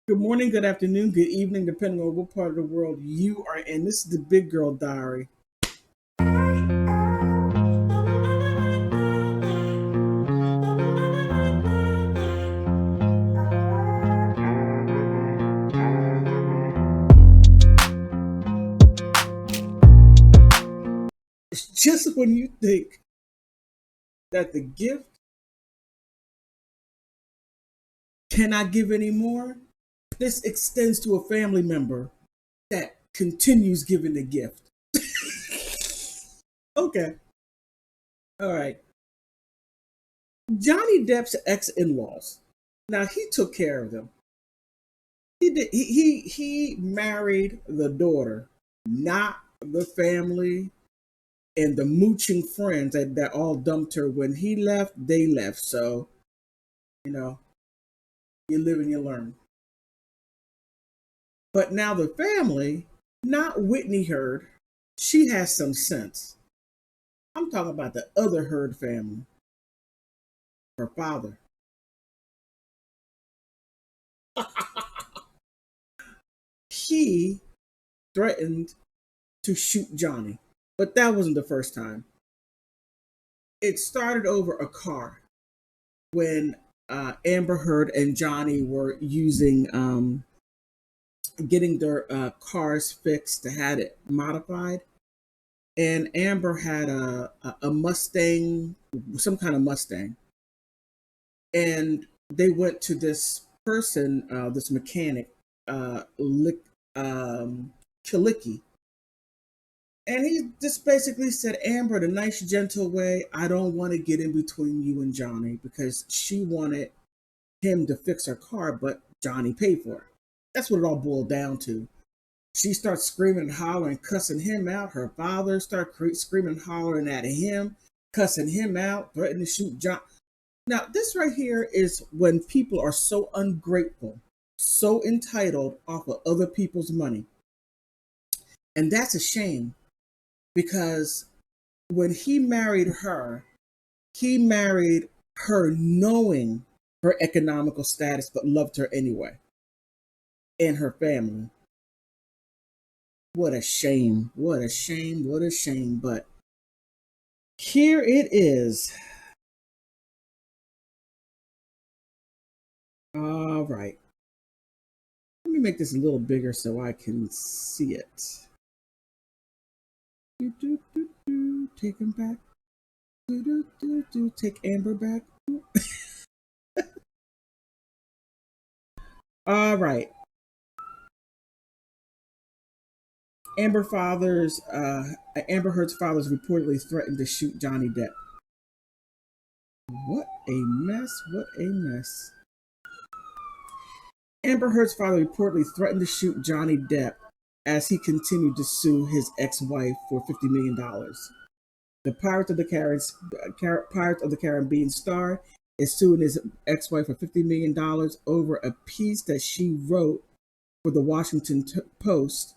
Good morning, good afternoon, good evening, depending on what part of the world you are in. This is the Big Girl Diary. It's just when you think that the gift cannot give any more, this extends to a family member that continues giving the gift. Okay, all right. Johnny Depp's ex-in-laws. Now he took care of them. He did. He married the daughter, not the family and the mooching friends that all dumped her when he left. They left. So you know, you live and you learn. But now the family, not Whitney Heard, she has some sense. I'm talking about the other Heard family, her father. He threatened to shoot Johnny, but that wasn't the first time. It started over a car when Amber Heard and Johnny were using getting their cars fixed to had it modified, and Amber had a Mustang, some kind of Mustang, and they went to this person, this mechanic, Kalicki, and he just basically said, Amber, in a nice, gentle way, I don't want to get in between you and Johnny because she wanted him to fix her car, but Johnny paid for it. That's what it all boiled down to. She starts screaming and hollering, cussing him out. Her father starts screaming and hollering at him, cussing him out, threatening to shoot John. Now, this right here is when people are so ungrateful, so entitled off of other people's money. And that's a shame because when he married her knowing her economical status, but loved her anyway, and her family. What a shame. What a shame. What a shame. But here it is. All right. Let me make this a little bigger so I can see it. Take him back. Take Amber back. All right. Amber Heard's fathers reportedly threatened to shoot Johnny Depp. What a mess! What a mess! Amber Heard's father reportedly threatened to shoot Johnny Depp as he continued to sue his ex-wife for $50 million. The Pirates of the Caribbean star is suing his ex-wife for $50 million over a piece that she wrote for the Washington Post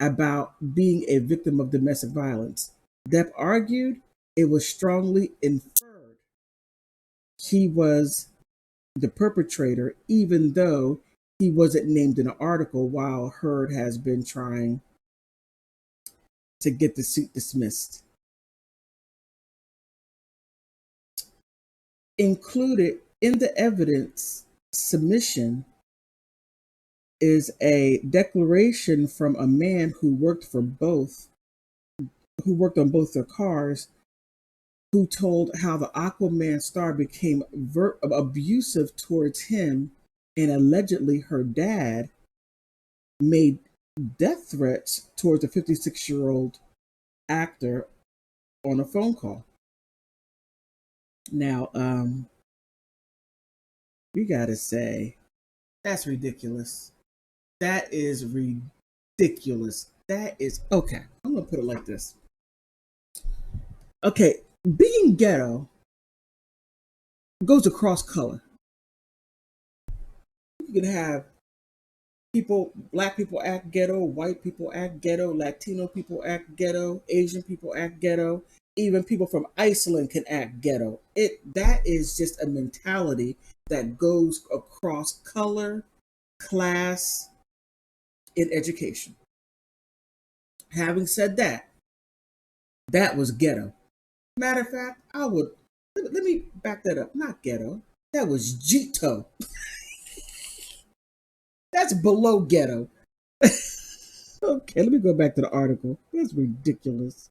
about being a victim of domestic violence. Depp argued it was strongly inferred he was the perpetrator, even though he wasn't named in the article, while Heard has been trying to get the suit dismissed. Included in the evidence submission is a declaration from a man who worked on both their cars, who told how the Aquaman star became abusive towards him, and allegedly her dad made death threats towards a 56-year-old actor on a phone call. Now, you gotta say, that's ridiculous. That is ridiculous. That is okay. I'm gonna put it like this. Okay, being ghetto goes across color. You can have black people act ghetto, white people act ghetto, Latino people act ghetto, Asian people act ghetto, even people from Iceland can act ghetto. That is just a mentality that goes across color, class in education. Having said that, that was ghetto. Matter of fact, let me back that up. Not ghetto. That was Jito. That's below ghetto. Okay, let me go back to the article. That's ridiculous.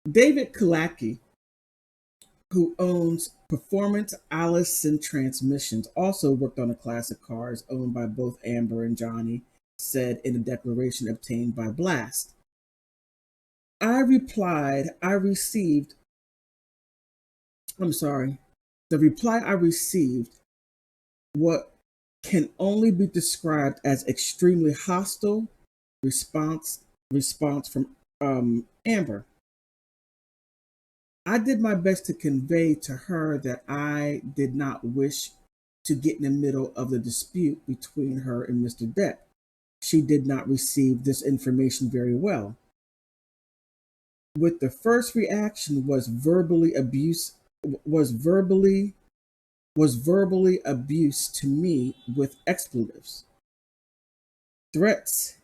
David Kalaki, who owns Performance Allison Transmissions, also worked on the classic cars owned by both Amber and Johnny, said in a declaration obtained by Blast. I replied, I received, I'm sorry, the reply I received, what can only be described as extremely hostile response from Amber. I did my best to convey to her that I did not wish to get in the middle of the dispute between her and Mr. Depp. She did not receive this information very well. With the first reaction was verbally abuse to me with expletives, threats,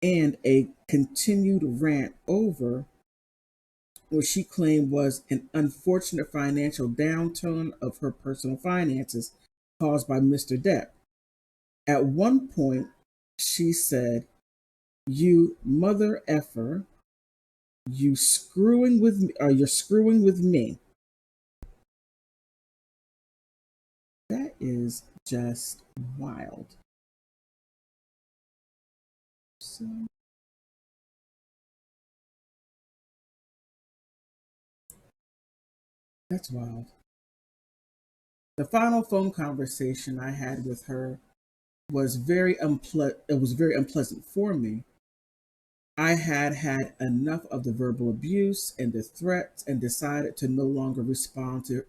and a continued rant over what she claimed was an unfortunate financial downturn of her personal finances caused by Mr. Depp. At one point, she said, "You mother effer, you're screwing with me." That is just wild. So that's wild. The final phone conversation I had with her was it was very unpleasant for me. I had had enough of the verbal abuse and the threats and decided to no longer respond to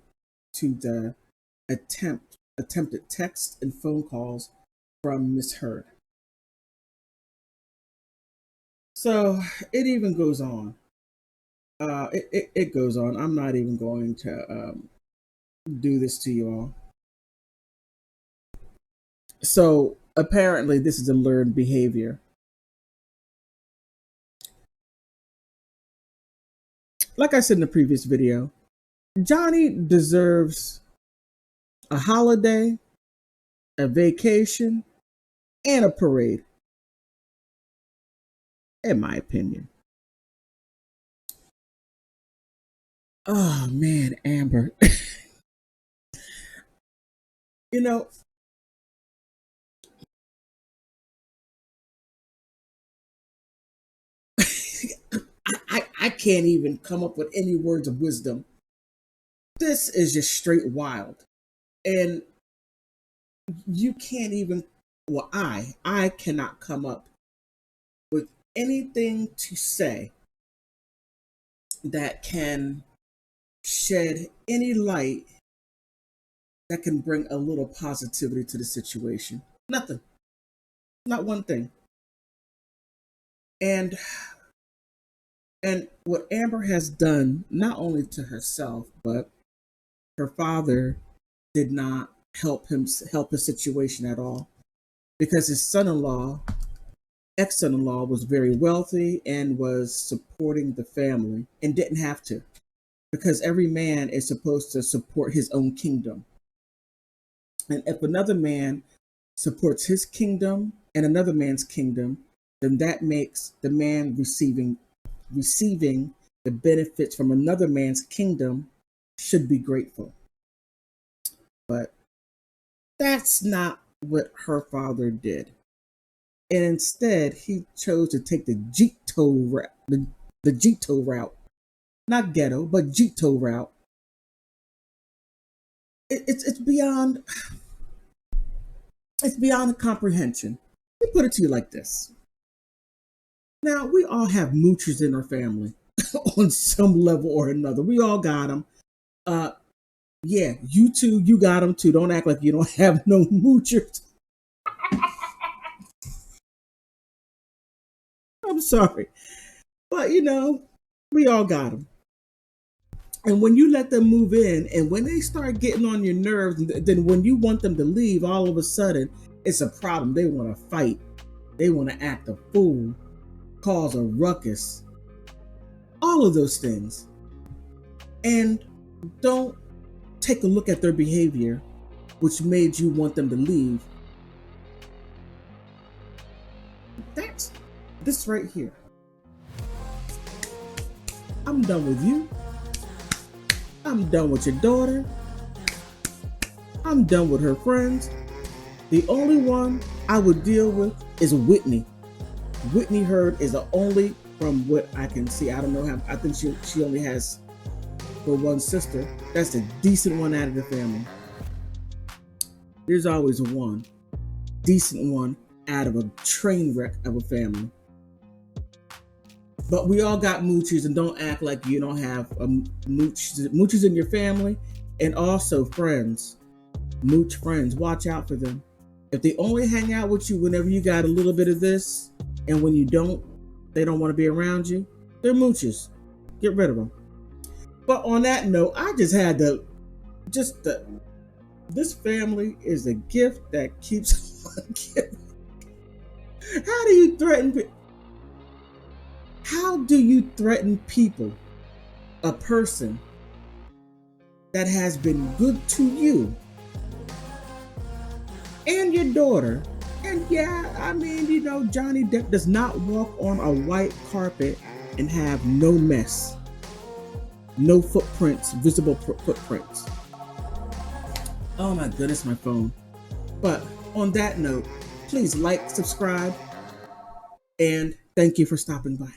the attempted texts and phone calls from Miss Heard. So it even goes on. It goes on. I'm not even going to do this to you all. So apparently, this is a learned behavior. Like I said in the previous video, Johnny deserves a holiday, a vacation, and a parade, in my opinion. Oh man, Amber. You know, I can't even come up with any words of wisdom. This is just straight wild. And you can't even, well, I cannot come up with anything to say that can shed any light that can bring a little positivity to the situation. Nothing. Not one thing. And what Amber has done, not only to herself, but her father did not help his situation at all, because his son-in-law, ex-son-in-law, was very wealthy and was supporting the family and didn't have to, because every man is supposed to support his own kingdom. And if another man supports his kingdom and another man's kingdom, then that makes the man receiving the benefits from another man's kingdom should be grateful. But that's not what her father did. And instead, he chose to take the Jito route, the Jito route, not ghetto, but Jito route. It's beyond comprehension. Let me put it to you like this. Now, we all have moochers in our family on some level or another. We all got them. Yeah, you too, you got them too. Don't act like you don't have no moochers. I'm sorry. But, we all got them. And when you let them move in, and when they start getting on your nerves, then when you want them to leave, all of a sudden, it's a problem. They want to fight. They want to act a fool, cause a ruckus, all of those things. And don't take a look at their behavior, which made you want them to leave. That's this right here. I'm done with you. I'm done with your daughter. I'm done with her friends. The only one I would deal with is Whitney. Whitney Heard is the only, from what I can see, I don't know how, I think she only has her one sister. That's the decent one out of the family. There's always one decent one out of a train wreck of a family. But we all got mooches, and don't act like you don't have mooches in your family, and also friends, mooch friends. Watch out for them. If they only hang out with you whenever you got a little bit of this, and when you don't, they don't want to be around you, they're mooches. Get rid of them. But on that note, I just had to, this family is a gift that keeps on giving. How do you threaten people? How do you threaten people, a person that has been good to you and your daughter? And yeah, I mean, you know, Johnny Depp does not walk on a white carpet and have no mess, no footprints, visible footprints. Oh my goodness, my phone. But on that note, please like, subscribe, and thank you for stopping by.